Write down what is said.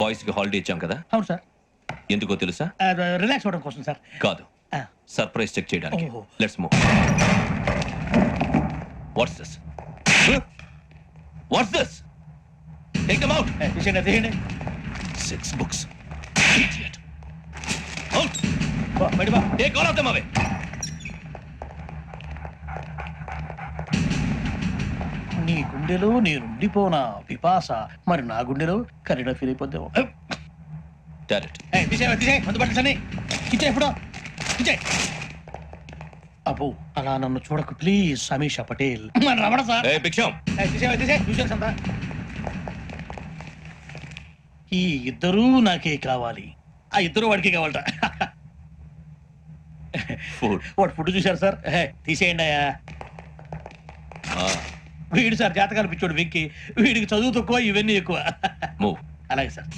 Boys కి holiday ఇచ్చాం కదా, అవును సార్. ఎందుకో తెలుసా? రిలాక్స్ అవ్వడం కోసం సార్. కాదు, సర్ప్రైజ్ చెక్ చేయడానికి. ఓహో. Let's move. What's this? What's this? Take them out. తీసేయండి తీయండి. 6 books. Idiot. Out. బయట బా. Take all of them away. నీ గుండెలో నేనుండిపోనా పిపాస, మరి నా గుండెలో కరీడా ఫీల్ అయిపోద్దాం. Direct. తీసే ముందు పట్టించండి. ఇచ్చే ఎప్పుడో ఇచ్చే. అబ్బో అలా నన్ను చూడకు ప్లీజ్. సమీషా పటేల్ మన Ramana sir. Hey, Big Sham. తీసే చూసాను సంతా. ఈ ఇద్దరూ నాకే కావాలి, ఆ ఇద్దరు వాడికే కావాలట. Food. వాడు ఫుడ్ చూశారు సార్. తీసేయండి అయ్యా. వీడు సార్ జాతకాలు పిచ్చోడు వెంకి, వీడికి చదువు తక్కువ ఇవన్నీ ఎక్కువ. Move. అలాగే సార్.